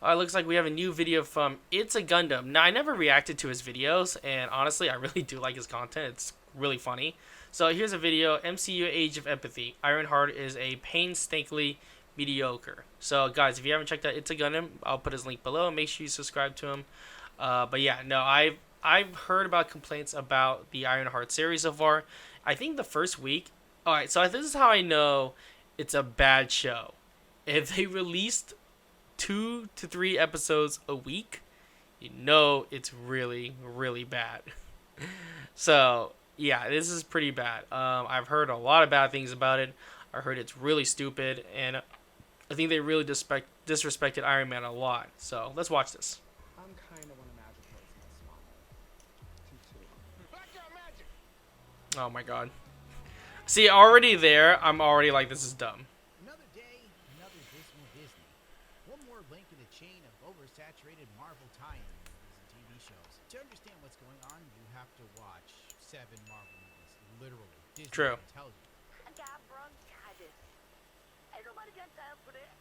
It looks like we have a new video from It's a Gundam. Now, I never reacted to his videos, and honestly, I really do like his content. It's really funny. So here's a video, MCU Age of Empathy. Ironheart is a painstakingly mediocre. So guys, if you haven't checked out It's a Gundam, I'll put his link below. Make sure you subscribe to him. But yeah, no, I've heard about complaints about the Ironheart series so far. I think the first week. All right, so this is how I know it's a bad show. If they released 2 to 3 episodes a week, you know it's really, really bad. So yeah, this is pretty bad. I've heard a lot of bad things about it. I heard it's really stupid, and I think they really disrespected Iron Man a lot. So let's watch this. I'm kind of want to magic place my smile. Oh my god. See, already there, I'm already like, this is dumb. Another day, another dismal Disney. One more link in the chain of oversaturated Marvel tie-in movies and TV shows. To understand what's going on, you have to watch 7 Marvel movies. Literally. Disney True. tells you. I got bronchitis. Ain't nobody got time for that.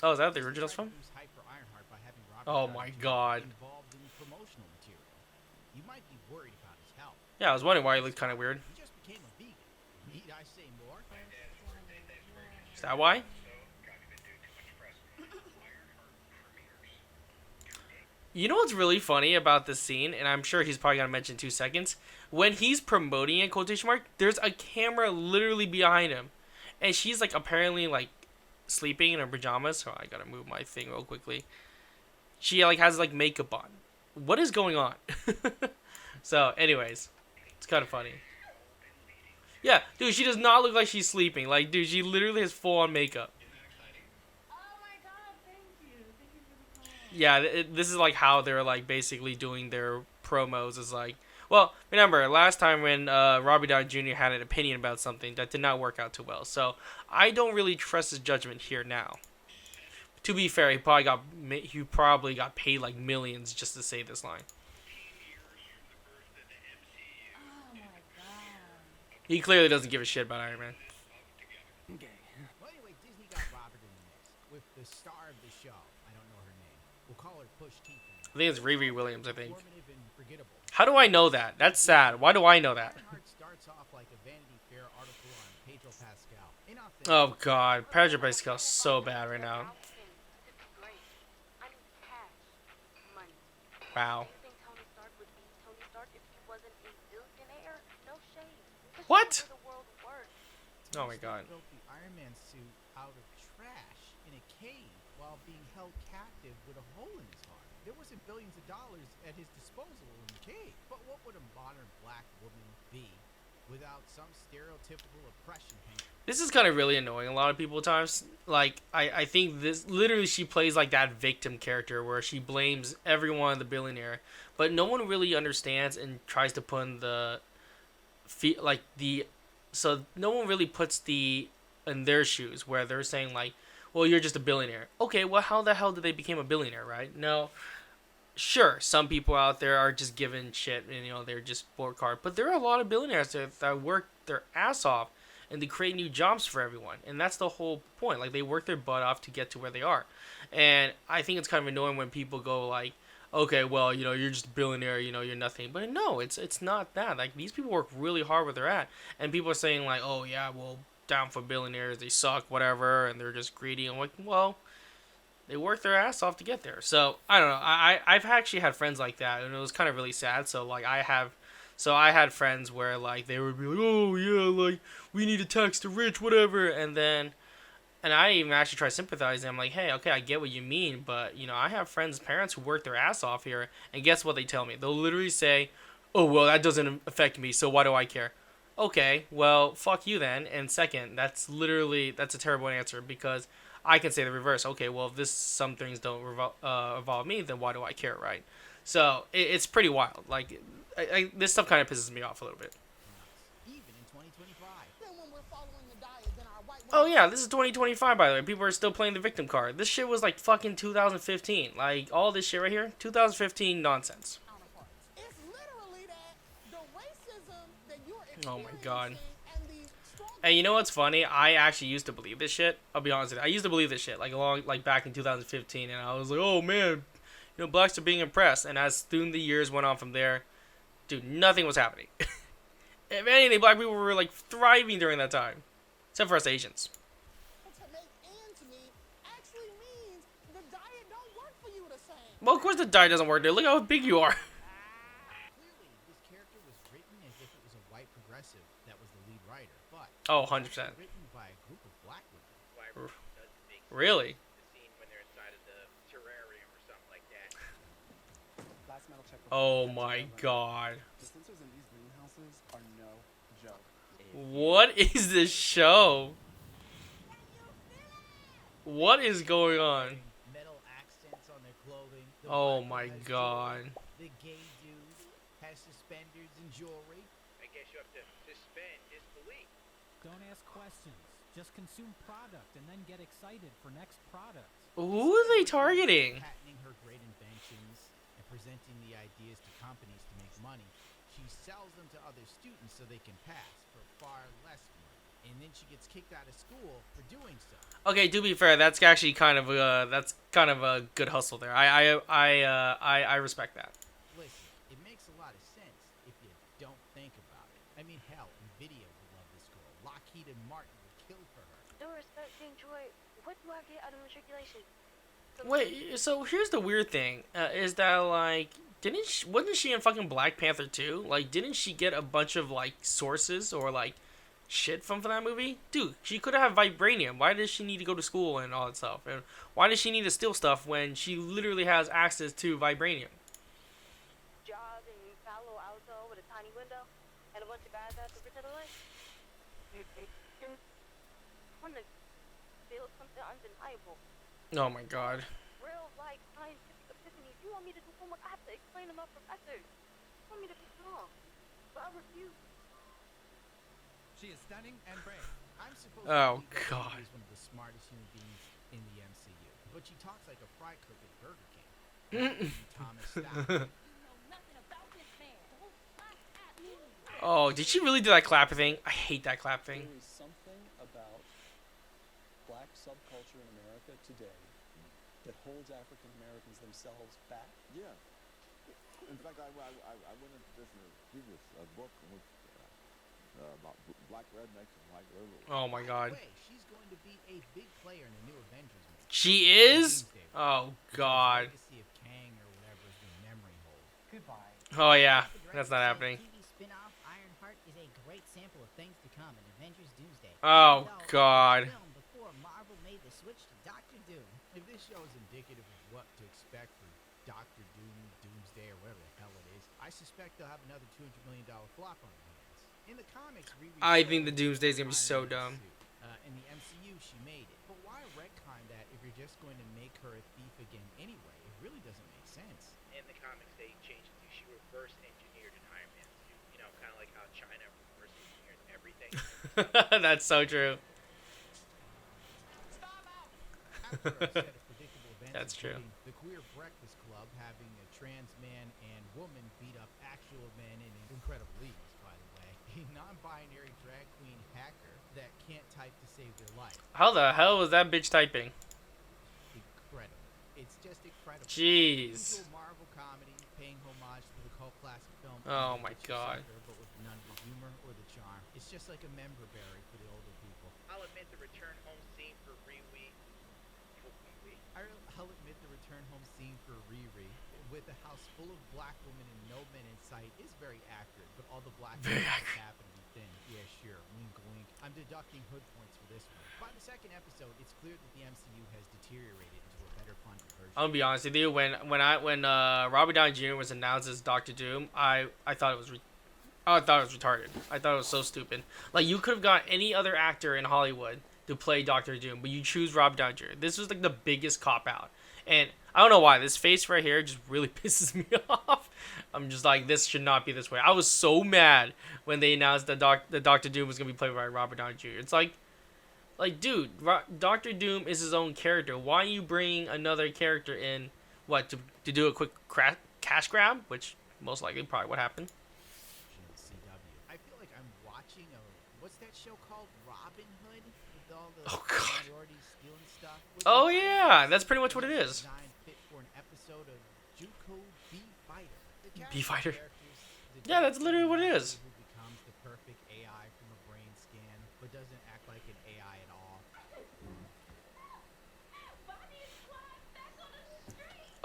Oh, is that the originals from? Boost hype for Ironheart by having Robert Oh Downey my Jr. god. involved in promotional material. You might be worried about his health. Yeah, I was wondering why he looked kind of weird. He just became a vegan. Need I say more? Is that why? You know what's really funny about this scene, and I'm sure he's probably gonna mention 2 seconds. When he's promoting it, quotation mark, there's a camera literally behind him, and she's like apparently like sleeping in her pajamas. So I gotta move my thing real quickly. She like has like makeup on. What is going on? So, anyways, it's kind of funny. Yeah, dude, she does not look like she's sleeping. Like, dude, she literally has full on makeup. Oh my god, thank you. Thank you for the call. Yeah, this is like how they're like basically doing their promos. Is like, well, remember last time when Robbie Downey Jr. had an opinion about something that did not work out too well. So I don't really trust his judgment here now. To be fair, he probably got paid like millions just to say this line. Oh my god. He clearly doesn't give a shit about Iron Man. Well, anyway, Disney got Robert in the mix with the star of the show. I don't know her name. We'll call her Push T. I think it's Riri Williams. I think. Informative and forgettable. How do I know that? That's sad. Why do I know that? Ironheart starts off like a Vanity Fair article on Pedro Pascal. Inauthentic. Oh god, Pedro Pascal's so bad right now. Great. I need cash. Money. Wow. Do you think Tony Stark would be Tony Stark if he wasn't a billionaire? No shade. This is What? how the world works. Oh my god. Built the Iron Man suit out of trash in a cave while being held captive with a hole in his heart. There wasn't billions of dollars at his disposal in the cave. But what would a modern black woman be without some stereotypical oppression hanging? This is kind of really annoying a lot of people at times. Like, I think this, literally she plays like that victim character where she blames everyone the billionaire. But no one really understands and tries to put in so no one really puts in their shoes where they're saying like, well, you're just a billionaire. Okay, well, how the hell did they become a billionaire, right? No, sure, some people out there are just given shit and they're just work hard, but there are a lot of billionaires that work their ass off and they create new jobs for everyone, and that's the whole point. Like, they work their butt off to get to where they are. And I think it's kind of annoying when people go like, okay, well, you're just a billionaire, you're nothing. But no, it's not that. Like, these people work really hard where they're at, and people are saying like, oh yeah, well, down for billionaires, they suck, whatever, and they're just greedy. I'm like, well, they work their ass off to get there. So I don't know. I've actually had friends like that, and it was kind of really sad. So like I had friends where like they would be like, oh yeah, like we need to tax the rich, whatever, and I even actually try sympathizing. I'm like, hey, okay, I get what you mean, but I have friends, parents who work their ass off here, and guess what they tell me? They'll literally say, oh well, that doesn't affect me, so why do I care? Okay, well, fuck you then. And second, that's a terrible answer, because I can say the reverse. Okay, well, if some things don't involve me, then why do I care, right? So it's pretty wild. Like, this stuff kind of pisses me off a little bit. Even in 2025. Then when we're following the diet, then our white Oh yeah, this is 2025, by the way. People are still playing the victim card. This shit was like fucking 2015. Like, all this shit right here, 2015 nonsense. counterparts. It's literally that the racism that you're Oh my experiencing God. and the strong And you know what's funny? I actually used to believe this shit. I'll be honest with you. I used to believe this shit like back in 2015, and I was like, oh man, blacks are being oppressed. And as soon the years went on from there, dude, nothing was happening. If anything, black people were like thriving during that time, except for us Asians. To make ends meet actually means the diet don't work for you the same. Well, of course the diet doesn't work, dude. Look how big you are. Clearly, this character was written as if it was a white progressive that was the lead writer, but Oh, it was 100%. written by a group of black women. Really? The scene when they're inside of the terrarium or something like that. Last metal check. Oh my god. The sensors in these greenhouses are no joke. What is this show? What is going on? Metal accents on their clothing. The Oh black my girl has god. jewelry, the gay dude has suspenders and jewelry. I guess you have to suspend disbelief. Don't ask questions. Just consume product and then get excited for next product. Who are they targeting? Patenting her great inventions and presenting the ideas to companies to make money, she sells them to other students so they can pass for far less money. And then she gets kicked out of school for doing so. Okay, to be fair, that's actually kind of a good hustle there. I respect that. Listen, it makes a lot of sense if you don't think about it. I mean, hell, Nvidia would love this girl. Lockheed and Martin would kill for her. No respect, King Troy. What do I get out of matriculation? Wait, so here's the weird thing: is that like, wasn't she in fucking Black Panther 2? Like, didn't she get a bunch of like sources or like shit from that movie? Dude, she could have vibranium. Why does she need to go to school and all that stuff? And why does she need to steal stuff when she literally has access to vibranium? Job in Palo Alto with a tiny window and a bunch of guys out to pretend to life. I want to build something undeniable. Oh my god. Real life scientific epiphanies. You want me to do homework? I have to explain to my professors. You want me to be strong, but I refuse. She is stunning and brave. I'm supposed Oh, to believe that God. She is one of the smartest human beings in the MCU, but she talks like a fry cook at Burger King. Thomas Stout. Oh, did she really do that clap thing? I hate that clap thing. There is something about black subculture in America today that holds African Americans themselves back. Yeah. In fact, I went into this in a previous book with, about black rednecks and white liberals. Oh my god. By the way, she's going to be a big player in the new Avengers movie. She is? Oh god. Legacy of Kang or whatever is the memory hold. Goodbye. Oh yeah, that's not happening. TV spin-off Ironheart is a great sample of things to come in Avengers Doomsday. Oh, Even though it was God. filmed before Marvel made the switch to Doctor Doom. If this show is indicative of what to expect for Doctor Doom, Doomsday, or whatever the hell it is, I suspect they'll have another $200 million flop on their hands. In the comics, Riri I sold think the Doomsday is gonna be so Iron dumb. Man suit. In the MCU, she made it. But why retcon that if you're just going to make her a thief again anyway? It really doesn't make sense. In the comics, they changed it to she reverse engineered an Iron Man suit. You know, kind of like how China reverse engineered everything. That's so true. After a set of predictable events, That's true. including the Queer Breakfast Club having a trans man and woman beat up actual men in incredible leagues, by the way, a non-binary drag queen hacker that can't type to save their life. How the hell was that bitch typing? Incredible. It's just incredible. Jeez. Usual Marvel comedy, paying homage to the cult classic film. Oh my Picture God. Sucker, but with none of the humor or the charm. It's just like a member berry for the older people. I'll admit the return home scene for Riri. I'll admit the return home scene for Riri, with a house full of black women and no men in sight, is very accurate, but all the black Very women accurate. happen to be thin. Yeah, sure. Wink, wink. I'm deducting hood points for this one. By the second episode, it's clear that the MCU has deteriorated into a better funded version. I'm gonna be honest with you. When Robert Downey Jr. was announced as Doctor Doom, I thought it was retarded. I thought it was so stupid. Like, you could have got any other actor in Hollywood to play Doctor Doom, but you choose Robert Downey Jr. This was like the biggest cop out, and I don't know why this face right here just really pisses me off. I'm just like, this should not be this way. I was so mad when they announced that Doctor Doom was gonna be played by Robert Downey Jr. It's like, dude, Doctor Doom is his own character. Why are you bringing another character in? What, to do a quick cash grab, which most likely probably what happened. of CW. I feel like I'm watching what's that that show called Robin Hood with all the Oh, God. minorities stealing stuff? Oh, yeah, that's pretty much what it is. Design fit for an episode of Juco B Fighter. The B cast Fighter. characters, the Yeah, that's Jason literally what it Matthew is. Who becomes the perfect AI from a brain scan, but doesn't act like an AI at all.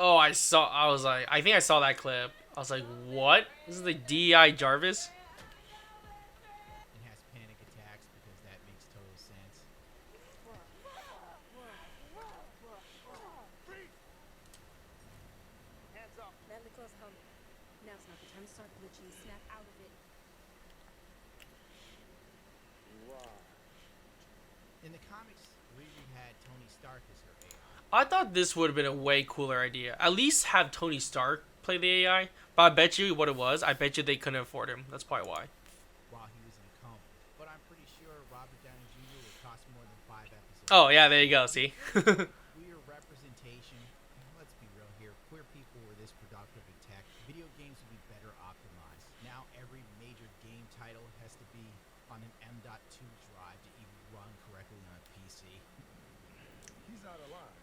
Oh, I was like, I think I saw that clip. I was like, what? This is the DEI Jarvis? And has panic attacks because that makes total sense. Hands up. Badly close, homie. Now's not the time to start glitching. Snap out of it. In the comics, Riri had Tony Stark as her AI. I thought this would have been a way cooler idea. At least have Tony Stark play the AI. But I bet you what it was. I bet you they couldn't afford him. That's probably why. While he was in a coma. But I'm pretty sure Robert Downey Jr. would cost more than 5 episodes. Oh, yeah, there you go. See? Queer representation. Let's be real here. Queer people were this productive in tech. Video games would be better optimized. Now every major game title has to be on an M.2 drive to even run correctly on a PC. He's not alive,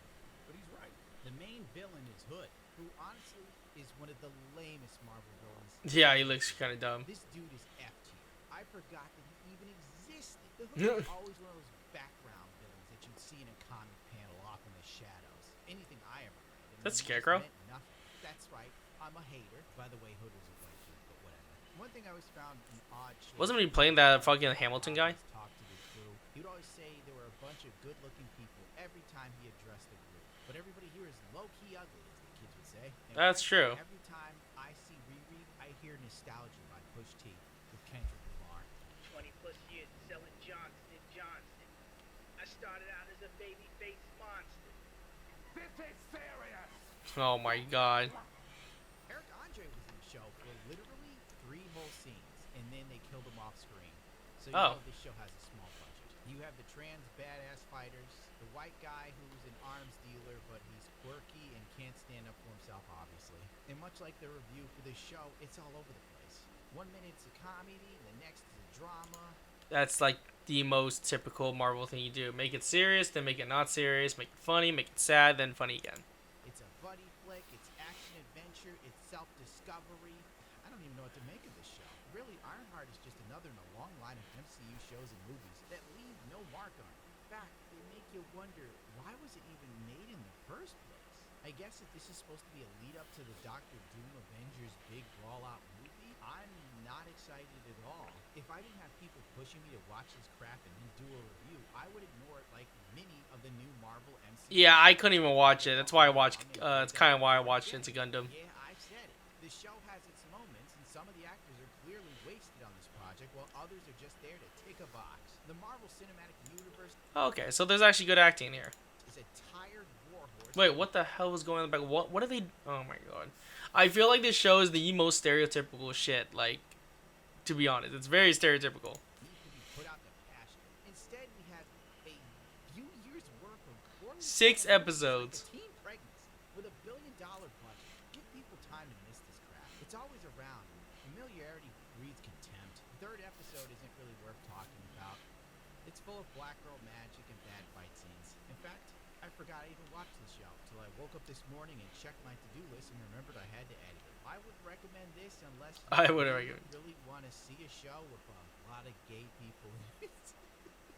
but he's right. The main villain is Hood, who honestly is one of the lamest Marvel villains. Yeah, he looks kind of dumb. This dude is F tier. I forgot that he even existed. The Hood is always one of those background villains that you'd see in a comic panel off in the shadows. Anything I ever read. and That's the movies Scarecrow? meant nothing. That's right. I'm a hater. By the way, Hood was a white dude, but whatever. One thing I always found an odd. Wasn't he playing that fucking Hamilton guy? Talk to the crew. He would always say there were a bunch of good-looking people every time he addressed the group. But everybody here is low-key ugly, as the kids would say. And That's true. Every time I see Riri, I hear Nostalgia by Push T with Kendrick Lamar. 20 plus years selling Johnson & Johnson. I started out as a baby-faced monster. This is serious. Oh my god. Eric Andre was in the show for literally 3 whole scenes, and then they killed him off screen. So you Oh. know this show has a small budget. You have the trans badass fighters, the white guy who's an arms dealer, but he's quirky and can't stand up for himself, obviously. And much like the review for this show, it's all over the place. 1 minute it's a comedy, the next is a drama. That's like the most typical Marvel thing you do. Make it serious, then make it not serious, make it funny, make it sad, then funny again. It's a buddy flick, it's action adventure, it's self-discovery. I don't even know what to make of this show. Really, Ironheart is just another in a long line of MCU shows and movies that leave no mark on it. In fact, they make you wonder, why was it even made in the first place? I guess if this is supposed to be a lead up to the Doctor Doom Avengers big brawl-out movie, I'm not excited at all. If I didn't have people pushing me to watch this crap and then do a review, I would ignore it like many of the new Marvel MCU. Yeah, I couldn't even watch it. That's why I watched. It's kind of why I watched Into Gundam. Yeah, I've said it. The show has its moments, and some of the actors are clearly wasted on this project, while others are just there to tick a box. The Marvel Cinematic Universe Okay, so there's actually good acting here. is a tired warhorse. Wait, what the hell was going on in the back? What are they? Oh my god. I feel like this show is the most stereotypical shit. Like, to be honest, it's very stereotypical. Needs to be put out to pasture. Instead, we have a few years worth of poorly 6 planned episodes. movies like a teen pregnancy with $1 billion budget. Give people time to miss this crap. It's always around. Familiarity breeds contempt. The 3rd episode isn't really worth talking about. It's full of black girl magic and bad fight scenes. In fact, I forgot I even watched the show until I woke up this morning and checked my to-do list and remembered I had to edit it. I would recommend this unless I you wouldn't recommend. really want to see a show with a lot of gay people in it.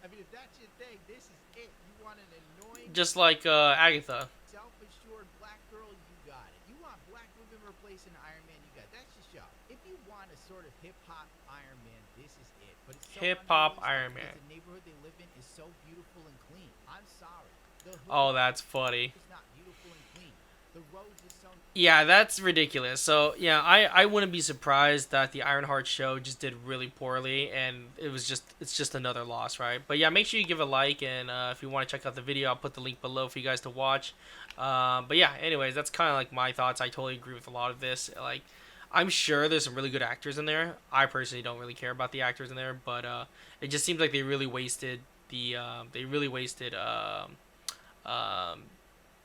I mean, if that's your thing, this is it. You want an annoying, Just like Agatha. self-assured black girl, you got it. You want black women replacing Iron Man, you got it. That's your show. If you want a sort of hip-hop Iron Man, this is it. But it's so Hip-hop underused Iron because Man. the neighborhood they live in is so beautiful and clean. I'm sorry. The hood Oh, that's funny. is not beautiful and clean. The roads is so Yeah, that's ridiculous. So yeah, I wouldn't be surprised that the Ironheart show just did really poorly, and it's just another loss, right? But yeah, make sure you give a like, and if you want to check out the video, I'll put the link below for you guys to watch. But yeah, anyways, that's kind of like my thoughts. I totally agree with a lot of this. Like, I'm sure there's some really good actors in there. I personally don't really care about the actors in there, but it just seems like they really wasted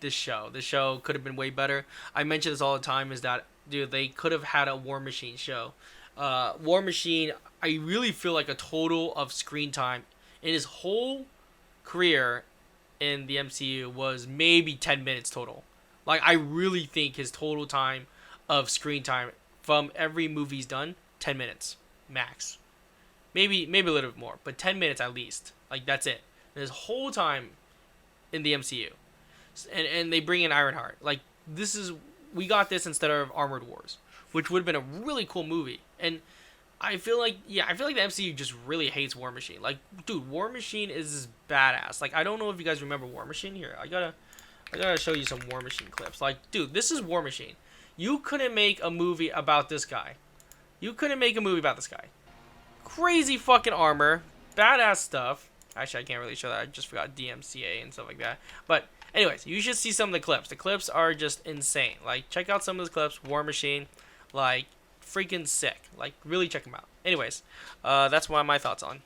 this show. This show could have been way better. I mention this all the time, is that, dude, they could have had a War Machine show. War Machine, I really feel like a total of screen time in his whole career in the MCU was maybe 10 minutes total. Like, I really think his total time of screen time from every movie he's done, 10 minutes max. Maybe a little bit more, but 10 minutes at least. Like, that's it. And his whole time in the MCU. And they bring in Ironheart. Like, we got this instead of Armored Wars, which would have been a really cool movie. And I feel like the MCU just really hates War Machine. Like, dude, War Machine is badass. Like, I don't know if you guys remember War Machine. Here, I gotta show you some War Machine clips. Like, dude, this is War Machine. You couldn't make a movie about this guy. Crazy fucking armor, badass stuff. Actually, I can't really show that. I just forgot DMCA and stuff like that. But anyways, you should see some of the clips. The clips are just insane. Like, check out some of the clips. War Machine, like, freaking sick. Like, really check them out. Anyways, that's my thoughts on